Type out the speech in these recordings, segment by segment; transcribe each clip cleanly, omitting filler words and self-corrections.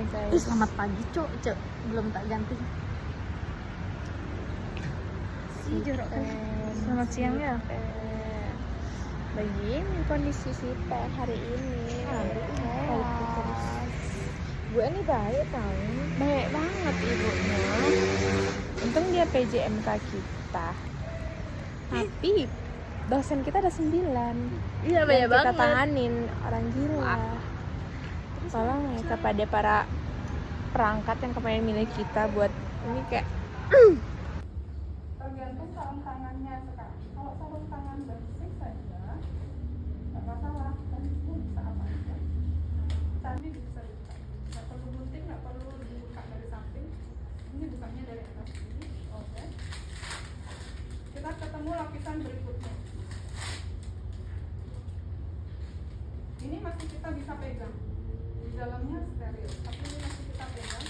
Hai guys. Selamat pagi, Cok. Belum tak ganti. Si jorok kan. Selamat siang ya. Begini kondisi Sipen hari ini. Baik terus. Gue ini baik tau. Baik banget ibunya. Untung dia PJMK kita. Tapi dosen kita ada 9. Iya, Dan banyak kita banget. tanganin orang gila. Wah. Tolong ya kepada para perangkat yang kemarin milih kita buat ini kayak tergantung sarung tangannya sekarang. Kalau sarung tangan basic saja nggak masalah, dan itu bisa apa aja. Tadi bisa dibuka, nggak perlu gunting, nggak perlu dibuka dari samping. Ini bukanya dari atas sini. Oke. Kita ketemu lapisan berikutnya. Ini masih kita bisa pegang. Di dalamnya steril, tapi ini masih kita pegang.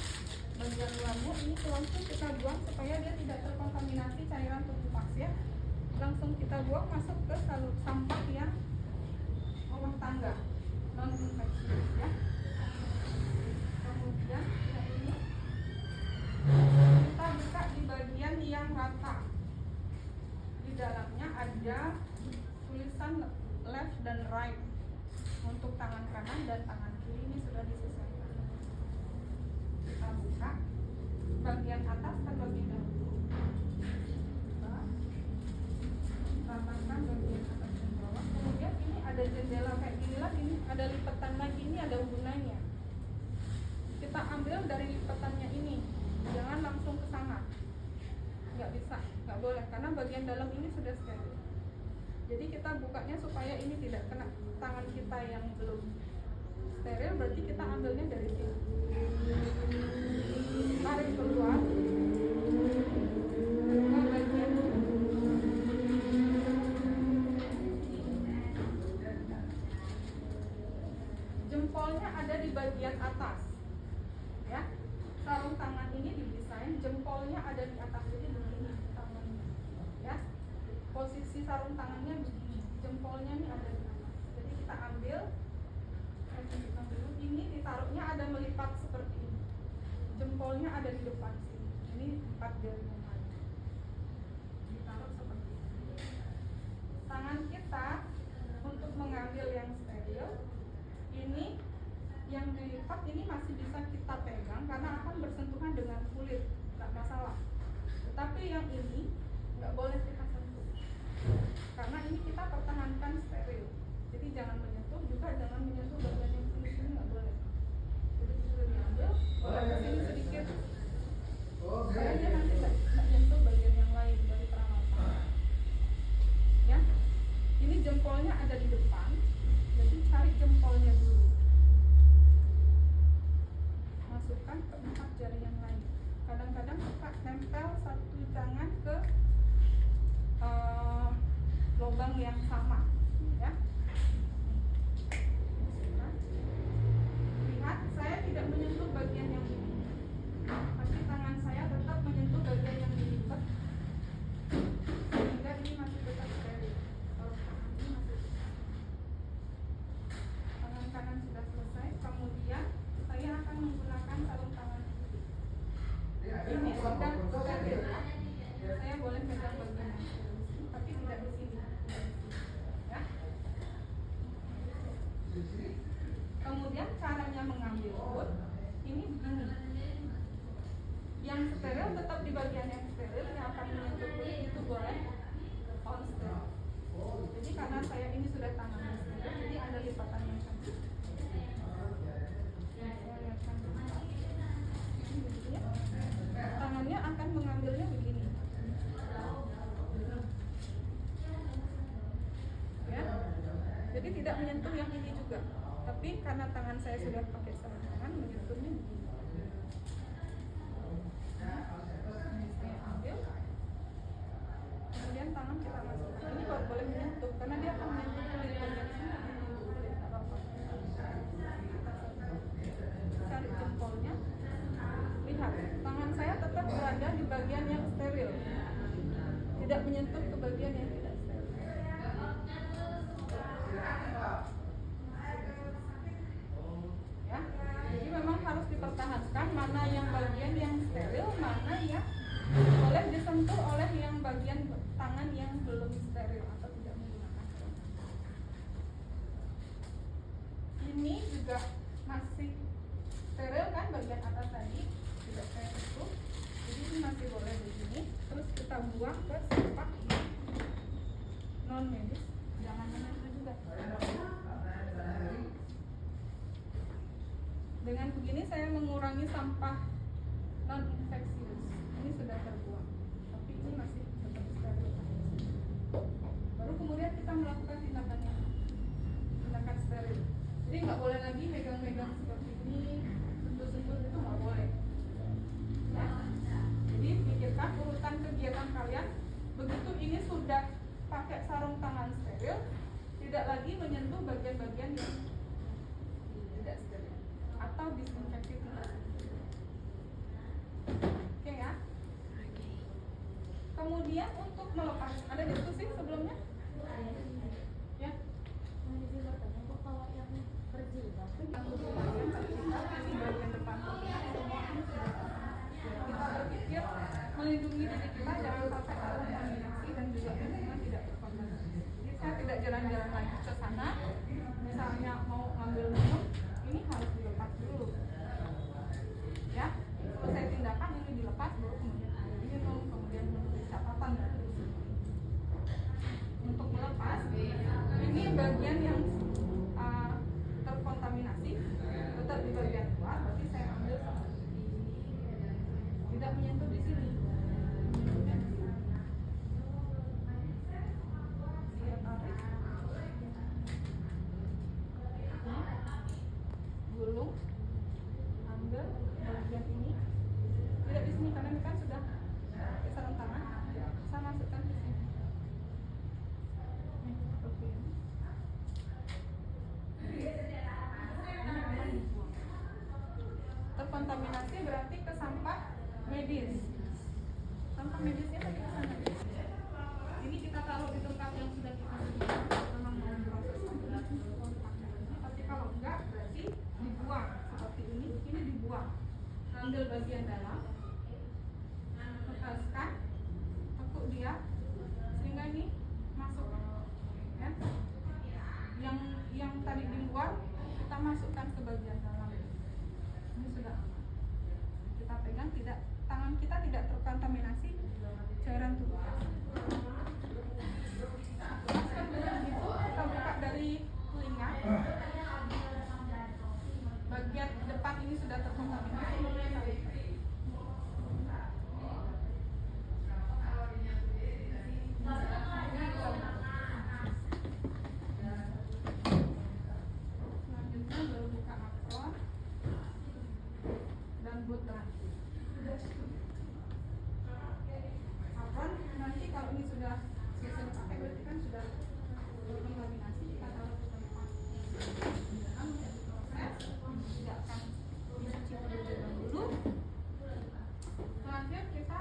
Bagian luarnya ini langsung kita buang supaya dia tidak terkontaminasi cairan tubuh pasien. Langsung kita buang masuk ke sampah yang rumah tangga non infeksius ya. Kemudian yang ini kita buka di bagian yang rata. Di dalamnya ada tulisan left dan right untuk tangan kanan dan tangan kiri. Ini sudah disesuaikan. Kita buka bagian atas terlebih dahulu. Kita ratakan bagian atas dan bawah. Kemudian ini ada jendela kayak gini lagi, ini ada lipatan lagi, ini ada gunanya. Kita ambil dari lipatannya ini, jangan langsung ke sana. Nggak bisa, nggak boleh, karena bagian dalam ini sudah steril. Jadi kita bukanya supaya ini tidak kena tangan kita yang belum steril, berarti kita ambilnya dari sini. Tarik keluar ke bagian jempolnya ada di bagian atas ya. Sarung tangan ini didesain jempolnya ada di atas, jadi begini tangannya ya. Posisi sarung tangannya begini, jempolnya ini ada di atas. Jadi kita ambil, saya tunjukkan dulu, ini ditaruhnya ada melipat seperti ini. Jempolnya ada di depan sini. Ini 4 jari jempol. Ditaruh seperti ini. Tangan kita untuk mengambil yang steril, ini yang dilipat ini masih bisa kita pegang karena akan bersentuhan dengan kulit, nggak masalah. Tetapi yang ini nggak boleh kita sentuh, karena ini kita pertahankan steril. Jadi jangan menyentuh, juga jangan menyentuh bagian yang sini nggak boleh. Jadi sudah diambil, boleh ke sini sedikit, supaya dia nanti nggak menyentuh bagian yang lain dari perawatan. Ya, ini jempolnya ada di depan, jadi cari jempolnya dulu. Masukkan ke 4 jari yang lain. Kadang-kadang suka nempel satu tangan ke lubang yang sama ya. Lihat, saya tidak menyentuh bagian yang ini, tapi tangan saya tetap menyentuh bagian yang dilipat, sehingga ini masih tetap steril. Kalau tangan ini masih tangan kanan sudah selesai. Kemudian saya akan menggunakan sarung tangan kiri. Ini sudah steril. Saya boleh pegang bagian yang steril, tapi tidak di sini. Ya. Kemudian caranya mengambil pun ini begini. Yang steril tetap di bagian yang steril, yang akan menyentuh kulit itu boleh on steril. Jadi karena saya ini sudah tangannya steril, jadi ada lipatan yang cantik. Tangannya akan mengambilnya begini ya. Jadi tidak menyentuh yang ini juga, tapi karena tangan saya sudah pakai sarung tangan, menyentuhnya begini. Saya ambil, kemudian tangan kita masukkan. Ini baru boleh menyentuh, karena dia akan menyentuh kulit bagian sini, menyentuh kulit, nggak apa-apa. Cari jempolnya. Lihat, tangan saya tetap berada di bagian yang steril, tidak menyentuh ke bagian yang tidak steril. Ya, jadi memang harus dipertahankan dipertahankan mana yang bagian yang steril, mana yang boleh disentuh oleh yang bagian tangan yang belum steril atau tidak menggunakan steril. Ini juga masih steril kan, bagian atas tadi tidak saya tutup, jadi ini masih boleh di sini. Terus kita buang ke sampah non medis, jangan menyentuh juga. Dengan begini saya mengurangi sampah non infeksius. Ini sudah terbuang, tapi ini masih tetap steril. Baru kemudian kita melakukan tindakan steril. Jadi nggak boleh lagi megang-megang seperti ini, sentuh-sentuh itu nggak boleh. Ya. Jadi pikirkan urutan kegiatan kalian. Begitu ini sudah pakai sarung tangan steril, tidak lagi menyentuh bagian-bagian yang tidak steril atau disinfektif. Oke ya. Kemudian untuk melepas, ada diskusi sebelumnya? Ya. Kalau yang berjilbab Bagian depan kita berpikir melindungi diri kita jangan sampai terkontaminasi dan juga lingkungan tidak terkontaminasi. Jadi saya tidak jalan-jalan lagi ke sana. Misalnya mau ngambil minum, ini harus dilepas dulu. Ya, selesai tindakan ini dilepas, baru kemudian minum, kemudian menulis catatan dari sini. Untuk melepas, ini bagian yang terkontaminasi tetap di bagian luar, berarti saya ambil seperti ini, tidak menyentuh di sini. Saya tarik, gulung, ambil bagian ini, tidak di sini karena ini kan sudah pakai sarung tangan, saya masukkan ke sini. Nih, seperti ini. Terkontaminasi berarti ke sampah medis. Sampah medisnya tadi ke sana. Ini kita taruh di tempat yang sudah kita sediakan, memang mau proses tapi kalau enggak berarti dibuang seperti ini dibuang. Ambil bagian dalam, lepaskan, tekuk dia sehingga ini masuk. Ya. Yang tadi di luar kita masukkan ke bagian dalam. Ini sudah aman. Kita pegang, tidak, tangan kita tidak terkontaminasi cairan tubuh. Itu kita buka dari telinga. Bagian depan ini sudah terkontaminasi. Selanjutnya baru buka apron dan boot terakhir. Apron nanti kalau ini sudah selesai dipakai berarti kan sudah terkontaminasi, kita taruh ke tempat dalam menjadi proses, tidak akan dicuci terlebih dahulu. Terakhir kita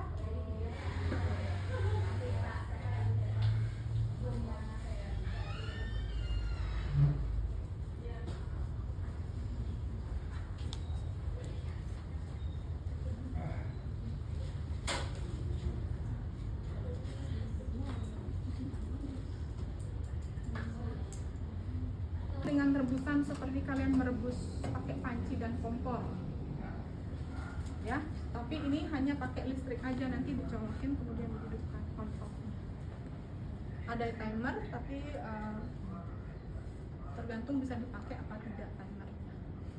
dengan rebusan seperti kalian merebus pakai panci dan kompor. Ya, tapi ini hanya pakai listrik aja, nanti dicolokin kemudian dihidupkan kompornya. Ada timer tapi tergantung bisa dipakai apa tidak timernya.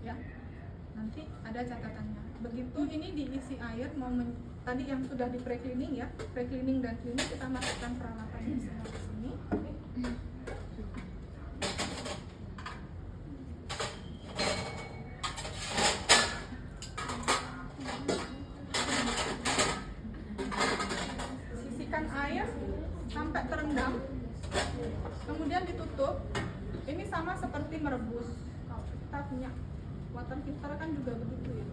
Ya. Nanti ada catatannya. Begitu ini diisi air tadi yang sudah di pre-cleaning ya, pre-cleaning dan cleaning, kita masukkan peralatannya semua di sini. Sisihkan air sampai terendam, kemudian ditutup. Ini sama seperti merebus. Kalau kita punya water heater kan juga begitu ya,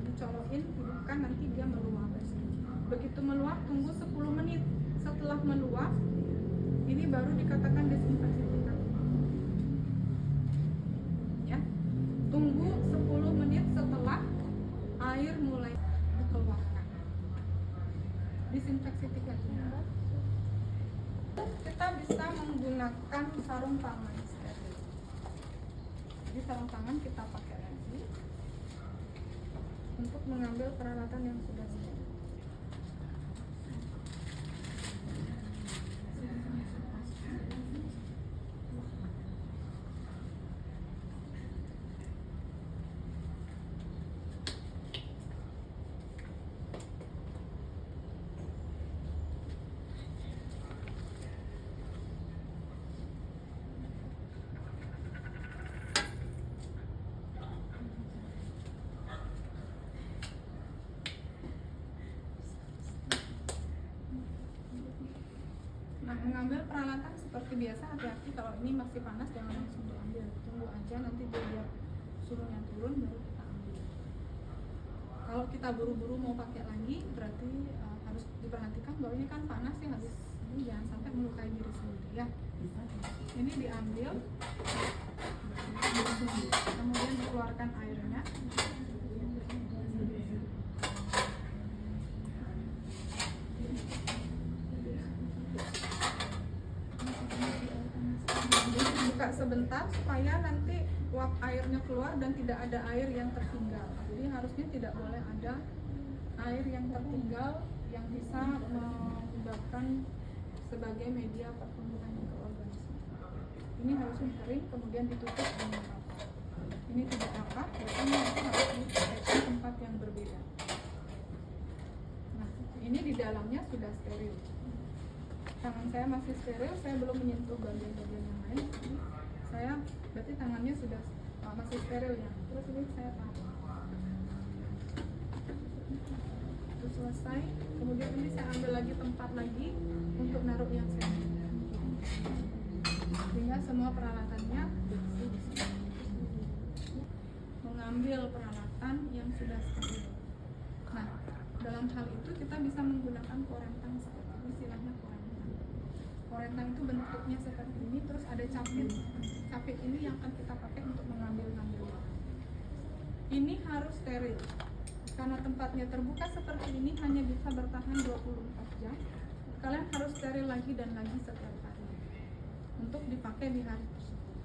dicolokin, hidupkan, nanti dia meluap. Begitu meluap, tunggu 10 menit. Setelah meluap, ini baru dikatakan desinfeksi tindak. Ya, tunggu 10 menit setelah air mulai dikeluarkan. Disinfeksi 3 jam. Kita bisa menggunakan sarung tangan steril. Jadi sarung tangan kita pakai lagi untuk mengambil peralatan yang sudah steril. Nah, mengambil peralatan seperti biasa, hati-hati kalau ini masih panas jangan langsung diambil, tunggu aja nanti dia lihat suhunya turun baru kita ambil. Kalau kita buru-buru mau pakai lagi berarti harus diperhatikan bahwa ini kan panas ya, habis ini jangan sampai melukai diri sendiri ya. Ini diambil, kemudian dikeluarkan airnya. Buka sebentar supaya nanti uap airnya keluar dan tidak ada air yang tertinggal. Jadi harusnya tidak boleh ada air yang tertinggal yang bisa menyebabkan sebagai media pertumbuhan mikroorganisme. Ini harusnya kering kemudian ditutup dengan rapat. Ini tidak rapat, berarti nanti harus di tempat yang berbeda. Nah, ini di dalamnya sudah steril. Tangan saya masih steril, saya belum menyentuh bagian-bagian yang lain. Jadi saya berarti tangannya sudah masih steril ya. Terus ini saya taruh. Terus selesai, kemudian ini saya ambil lagi tempat lagi untuk naruh yang saya sehingga semua peralatannya bersih di sini. Mengambil peralatan yang sudah steril. Nah, dalam hal itu kita bisa menggunakan korentang seperti ini, istilahnya korentang. Korentang itu bentuknya seperti ini, terus ada capit. Capit ini yang akan kita pakai untuk mengambil barang. Ini harus steril. Karena tempatnya terbuka seperti ini hanya bisa bertahan 24 jam. Kalian harus steril lagi dan lagi setiap hari untuk dipakai di hari tersebut.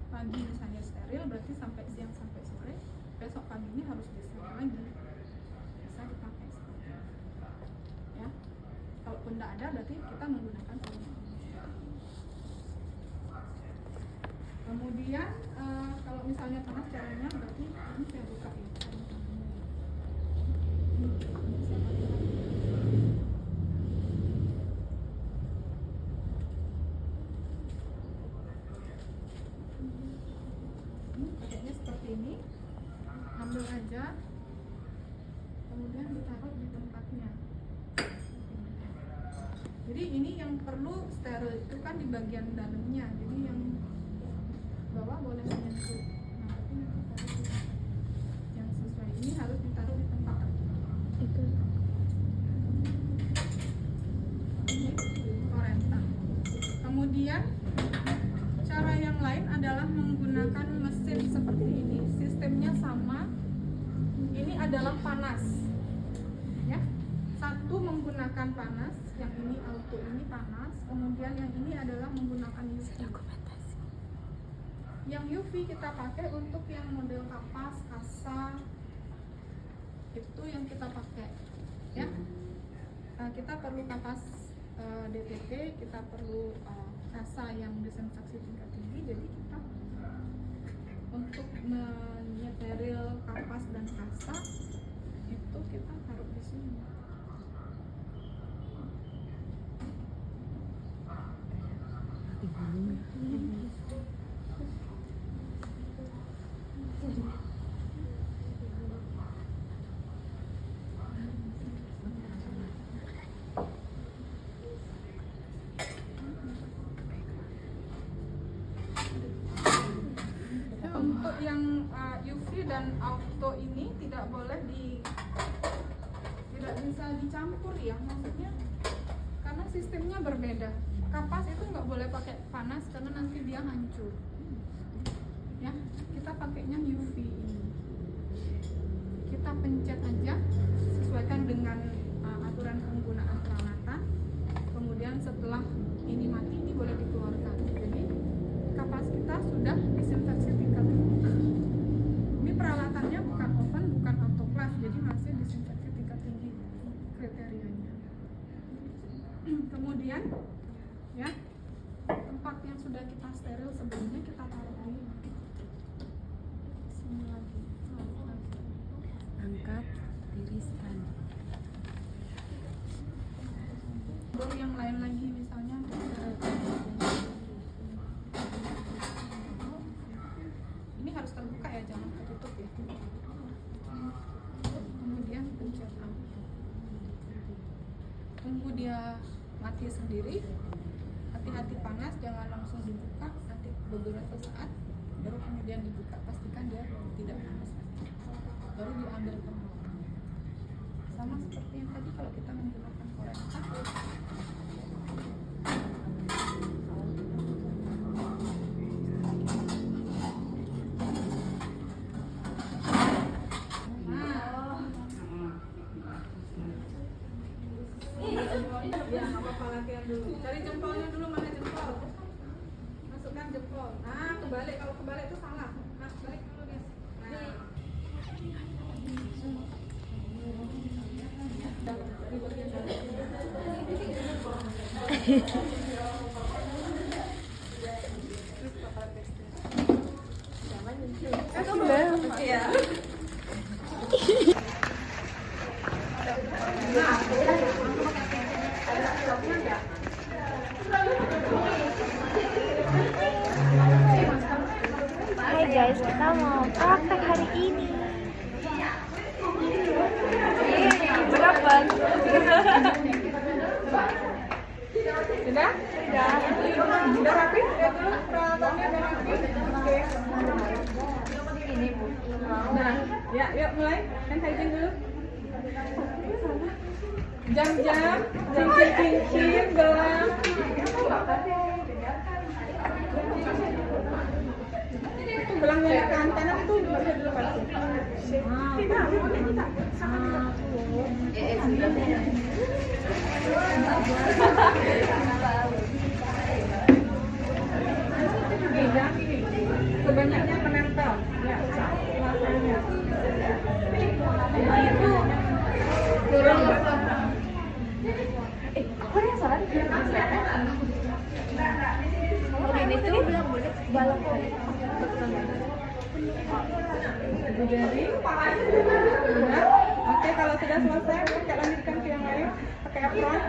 Pagi misalnya steril, berarti sampai siang sampai sore. Besok pagi ini harus disteril lagi. Bisa dipakai seperti itu. Ya. Kalaupun tidak ada, berarti kita menggunakan sarung tangan. Kemudian kalau misalnya panas caranya, berarti ini saya buka ya sarung tangannya. Pakainya seperti ini, ambil aja, kemudian ditaruh di tempatnya. Jadi ini yang perlu steril itu kan di bagian dalamnya, jadi yang bawah boleh menyentuh. Nah, tapi nanti taruh yang sesuai ini harus ditaruh di tempat Itu ini korentang. Kemudian cara yang lain adalah menggunakan mesin seperti ini. Sistemnya sama. Ini adalah panas. Ya. Satu menggunakan panas, yang ini auto ini panas. Kemudian yang ini adalah menggunakan UV. dokumentasi. Yang UV kita pakai untuk yang model kapas, kasa, itu yang kita pakai. Ya. Nah, kita perlu kapas DTP, kita perlu kasa yang disinfeksi tingkat tinggi. Jadi kita untuk menyeteril kapas dan kasa itu kita taruh di sini. Untuk yang UV dan auto ini tidak boleh tidak bisa dicampur ya, maksudnya karena sistemnya berbeda. Kapas itu nggak boleh pakai panas karena nanti dia hancur. Ya, kita pakainya UV ini. Kita pencet dengan aturan penggunaan peralatan. Kemudian setelah ini mati, ini boleh dikeluarkan. Jadi kapas kita sudah disinfeksi tingkat tinggi. Ini peralatannya bukan oven, bukan autoclave, jadi masih disinfeksi tingkat tinggi kriterianya. Kemudian ya, tempat yang sudah kita steril sebelumnya kita taruh di sini lagi. Angkat, tiriskan. Baru yang lain lagi, misalnya ini harus terbuka ya, jangan tertutup ya. Kemudian pencet on. Tunggu dia mati sendiri. Hati-hati panas, jangan langsung dibuka. Nanti beberapa saat baru kemudian dibuka. Pastikan dia tidak panas lagi. Baru diambil kembali. Sama seperti yang tadi kalau kita menggunakan korek cat. Ya, nggak apa-apa, latihan dulu. Cari jempolnya dulu, mana jempol? Masukkan jempol. Nah, kebalik. Kalau kebalik itu salah. Nah, balik dulu guys. Nah. Hai guys, kita mau praktek hari ini. Berapa? Sudah? Sudah rapi? Peralatannya udah rapi? Oke. Ini bu. Nah, ya, yuk mulai. Hand hygiene dulu. Jam-jam, cincin-cincin, gelang. Itu gelangnya yang ke kanan itu bisa dilepasin. Sebanyaknya menempel. Ya, rasanya. Kurang. Kok yang salah di kalau ini tuh bilang boleh balap kali. Ibu jari. Sudah. Oke, kalau sudah selesai, kita lanjutkan ke yang lain. Pakai apron.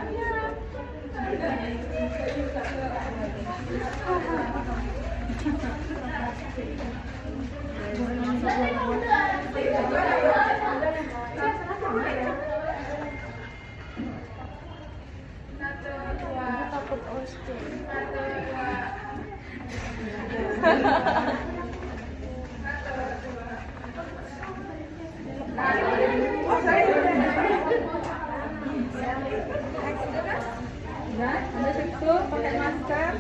Takut oscar. Ya, habis itu pakai masker.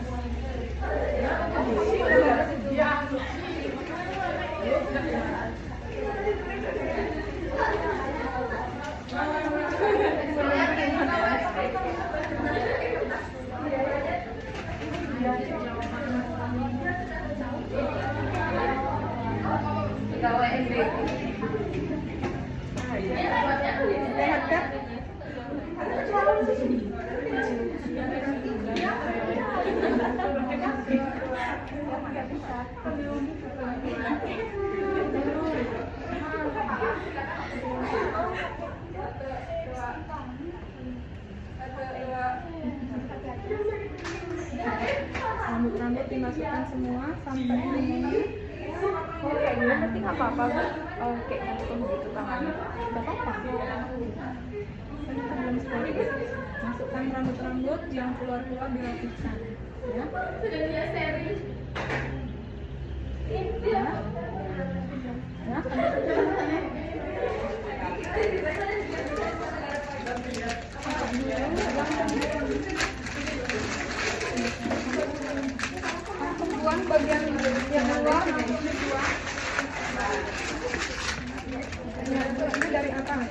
Sehat kan? Rambut-rambut dimasukkan semua sampai semuanya. Oh kayak gini tapi nggak apa-apa bu. Oh kayak gantung gitu tangannya. Nggak apa-apa. Ini sebelum steril, masukkan rambut-rambut yang keluar-keluar dirapihkan. Ya. Ya. Buang bagian yang luar, nanti buang. Ini dari atas.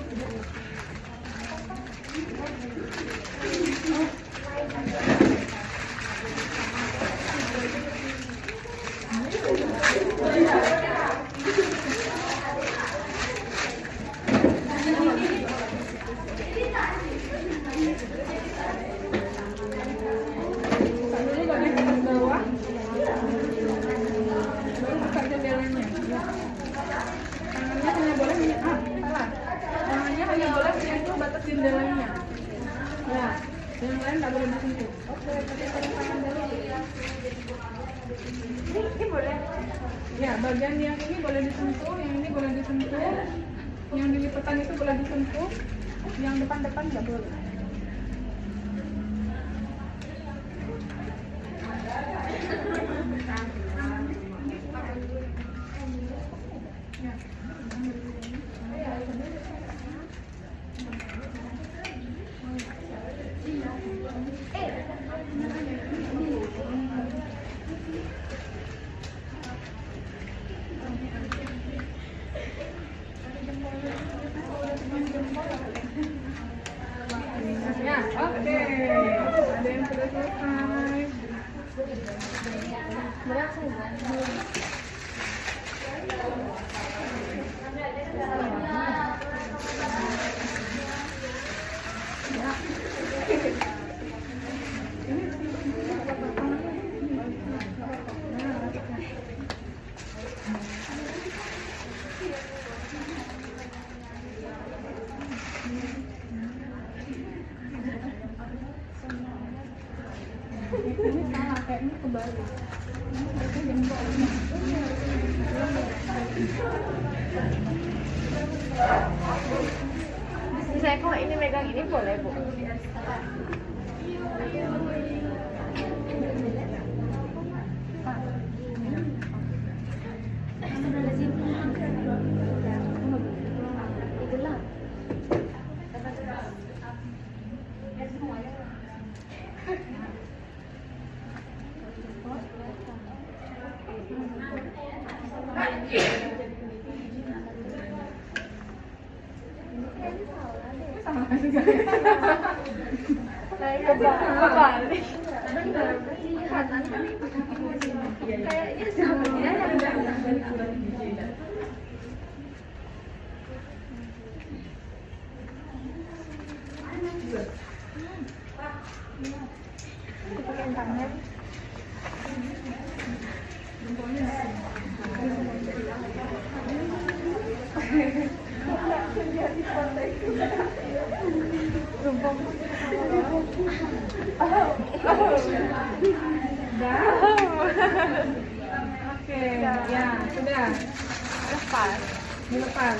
jendelanya. Ya, yang lain nggak boleh disentuh. Oke, pakai sarung tangan dulu. Ini boleh. Ya, bagian yang ini boleh disentuh, yang ini boleh disentuh, yang di lipatan itu boleh disentuh, yang depan-depan nggak boleh. Ya, oke. Ada yang sudah selesai. Ini salah, kayaknya kebalik. Ini harusnya jempolnya. Misalnya kalau ini megang ini boleh, Bu. Itulah. Kebalik. Kayaknya sebenarnya pakai tangan. Oke, ya sudah. Lepas. Dilepas.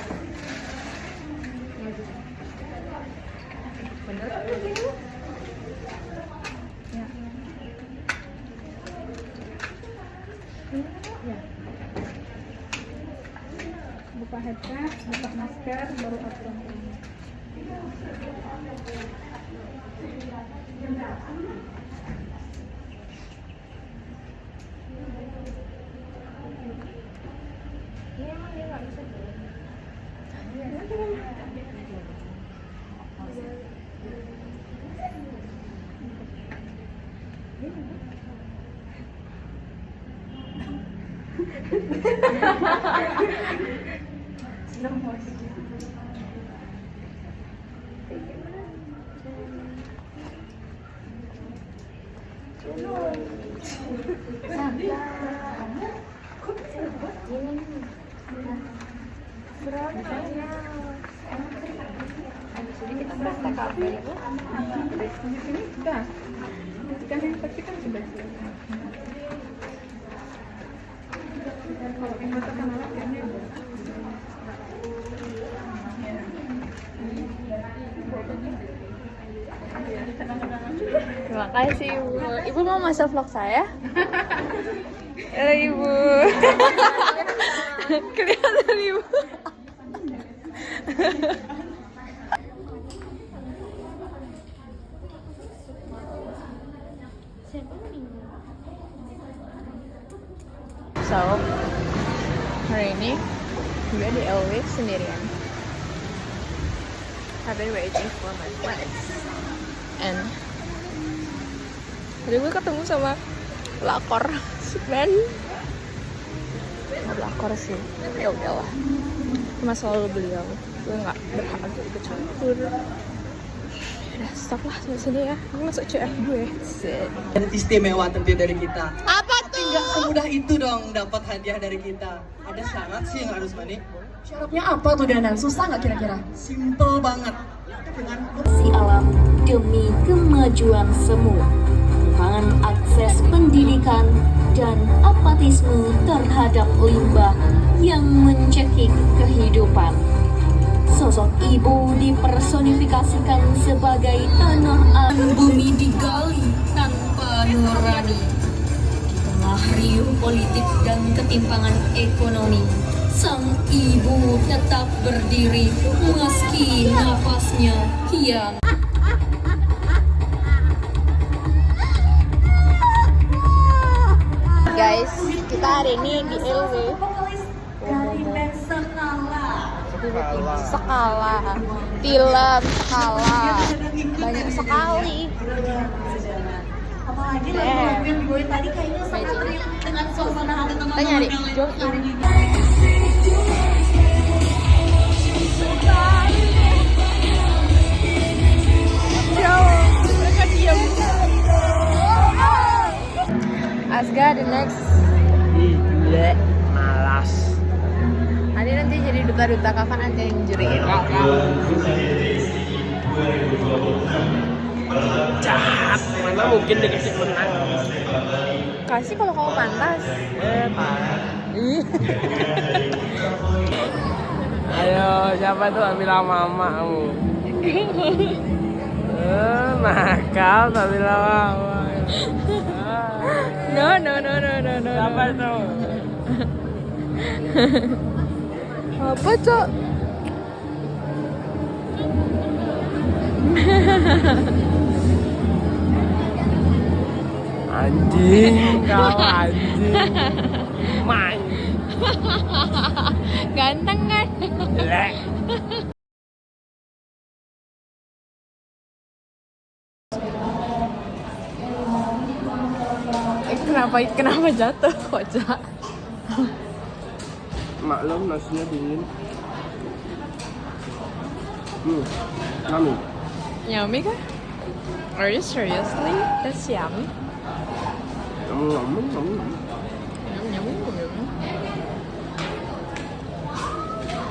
Bener kan begini? Ya. Ya. Buka headset, buka masker, baru upload. Ini emang dia nggak bisa. Kita pesta kafe itu. Di sini sudah. Kan yang tadi kan sudah selesai. Kalau yang masakan alat kayaknya udah. Terima kasih Ibu. Ibu mau masuk vlog saya? Halo Ibu. Kelihatan Ibu. So, hari ini gue di LW sendirian. I've been waiting for my friends. And tadi gue ketemu sama pelakor si Ben. Nggak pelakor sih, ya udahlah. Cuma selalu beliau, gue nggak berhak untuk ikut campur. Udah stop lah sampai sini ya. Ini masuk CF gue. Set. Dan istimewa tentu dari kita. Apa Tapi nggak semudah itu dong dapat hadiah dari kita. Ada syarat sih yang harus Mani. Syaratnya apa tuh Danan? Susah nggak kira-kira? Simple banget. Dengan Si alam demi kemajuan semua, kekurangan akses pendidikan dan apatisme terhadap limbah yang mencekik kehidupan. Sosok ibu dipersonifikasikan sebagai tanah air bumi digali tanpa nurani. Di tengah riuh politik dan ketimpangan ekonomi, sang ibu tetap berdiri meski napasnya kian. guys, kita hari ini di LW Skala film Skala banyak sekali. Gue tadi kayaknya sangat relate dengan suasana hati Kita nyari job ini. Asga the next. gila, malas. Adi nanti jadi duta-duta kakak nanti yang juriin kakak. Jahat, mana mungkin dikasih menang. Kasih kalau kamu pantas. Parah. Ih. Ayo, siapa tuh ambil mama kamu? Nakal ambil mama. No. Siapa tuh? Apa cok? Anjing, kau anjing. Main. Ganteng kan? Jelek. Kenapa jatuh kocak? Maklum nasinya dingin. Kami. Yummy kah? Are you seriously? That's yummy. Ngomong. Yummy.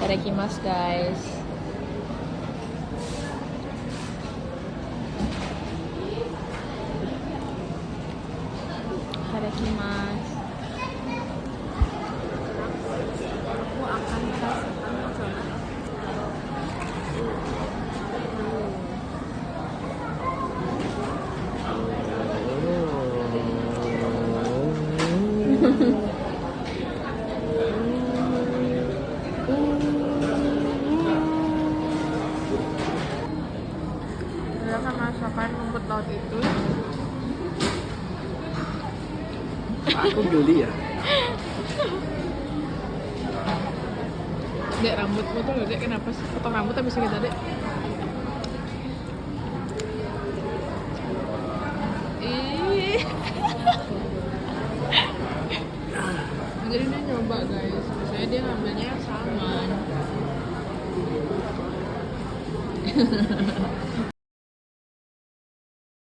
Itadakimasu guys. Itadakimasu. Aku akan merasakan coba. Dia akan merasakan rumput laut itu. Aku geli ya. Dek, rambutmu tuh loh, Dek, kenapa sih potong rambut habis kita, Dek? Ih. Jadi dia nyoba guys, misalnya dia ngambilnya salmon.